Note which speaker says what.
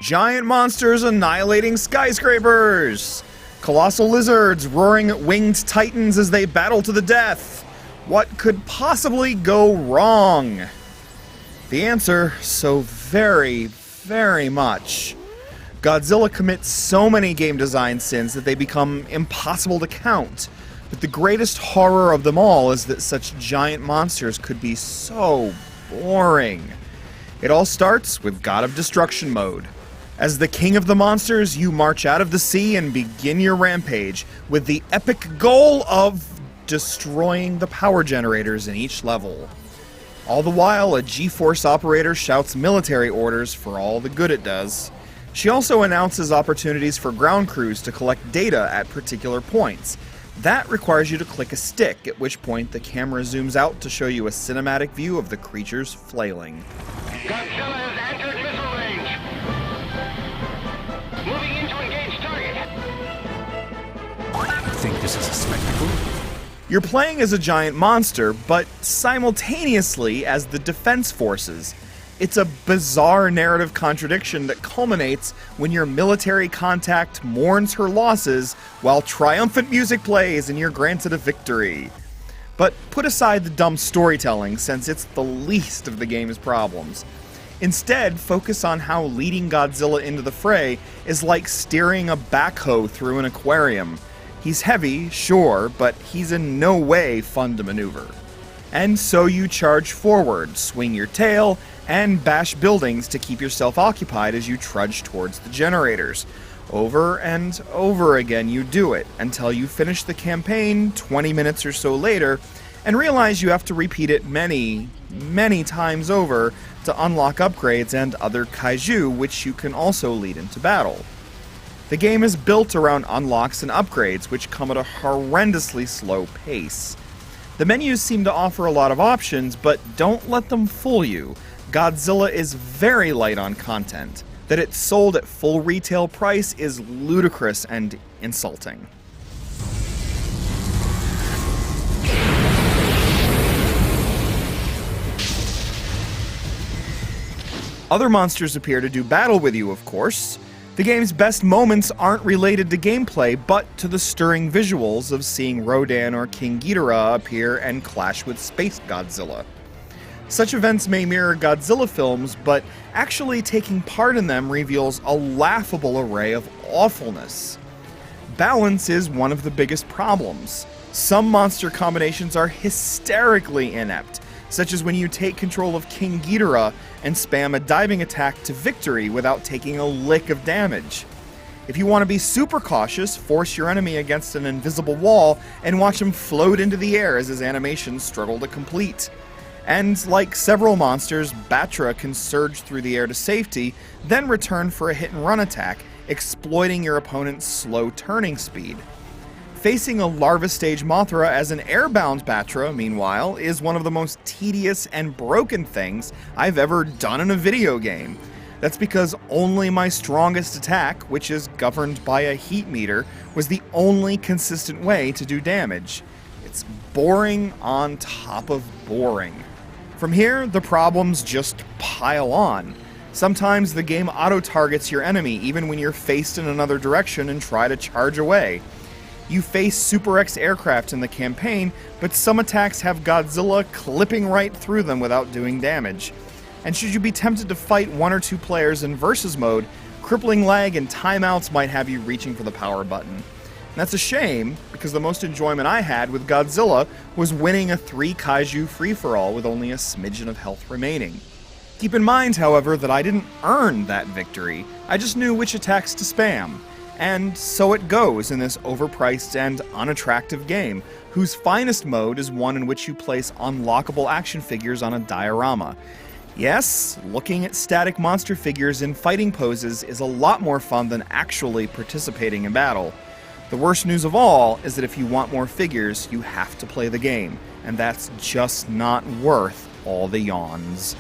Speaker 1: Giant monsters annihilating skyscrapers! Colossal lizards roaring at winged titans as they battle to the death! What could possibly go wrong? The answer, so very, very much. Godzilla commits so many game design sins that they become impossible to count. But the greatest horror of them all is that such giant monsters could be so boring. It all starts with God of Destruction mode. As the king of the monsters, you march out of the sea and begin your rampage, with the epic goal of destroying the power generators in each level. All the while, a G-Force operator shouts military orders for all the good it does. She also announces opportunities for ground crews to collect data at particular points. That requires you to click a stick, at which point the camera zooms out to show you a cinematic view of the creatures flailing.
Speaker 2: Godzilla has entered missile range. Moving in to engage target.
Speaker 3: You think this is a spectacle?
Speaker 1: You're playing as a giant monster, but simultaneously as the defense forces. It's a bizarre narrative contradiction that culminates when your military contact mourns her losses while triumphant music plays and you're granted a victory. But put aside the dumb storytelling, since it's the least of the game's problems. Instead, focus on how leading Godzilla into the fray is like steering a backhoe through an aquarium. He's heavy, sure, but he's in no way fun to maneuver. And so you charge forward, swing your tail, and bash buildings to keep yourself occupied as you trudge towards the generators. Over and over again you do it, until you finish the campaign 20 minutes or so later, and realize you have to repeat it many, many times over to unlock upgrades and other kaiju, which you can also lead into battle. The game is built around unlocks and upgrades, which come at a horrendously slow pace. The menus seem to offer a lot of options, but don't let them fool you. Godzilla is very light on content. That it's sold at full retail price is ludicrous and insulting. Other monsters appear to do battle with you, of course. The game's best moments aren't related to gameplay, but to the stirring visuals of seeing Rodan or King Ghidorah appear and clash with Space Godzilla. Such events may mirror Godzilla films, but actually taking part in them reveals a laughable array of awfulness. Balance is one of the biggest problems. Some monster combinations are hysterically inept, such as when you take control of King Ghidorah and spam a diving attack to victory without taking a lick of damage. If you want to be super cautious, force your enemy against an invisible wall and watch him float into the air as his animations struggle to complete. And like several monsters, Batra can surge through the air to safety, then return for a hit-and-run attack, exploiting your opponent's slow turning speed. Facing a larva stage Mothra as an airbound Batra, meanwhile, is one of the most tedious and broken things I've ever done in a video game. That's because only my strongest attack, which is governed by a heat meter, was the only consistent way to do damage. It's boring on top of boring. From here, the problems just pile on. Sometimes the game auto-targets your enemy even when you're faced in another direction and try to charge away. You face Super X aircraft in the campaign, but some attacks have Godzilla clipping right through them without doing damage. And should you be tempted to fight one or two players in versus mode, crippling lag and timeouts might have you reaching for the power button. And that's a shame, because the most enjoyment I had with Godzilla was winning a 3 kaiju free-for-all with only a smidgen of health remaining. Keep in mind, however, that I didn't earn that victory, I just knew which attacks to spam. And so it goes in this overpriced and unattractive game, whose finest mode is one in which you place unlockable action figures on a diorama. Yes, looking at static monster figures in fighting poses is a lot more fun than actually participating in battle. The worst news of all is that if you want more figures, you have to play the game, and that's just not worth all the yawns.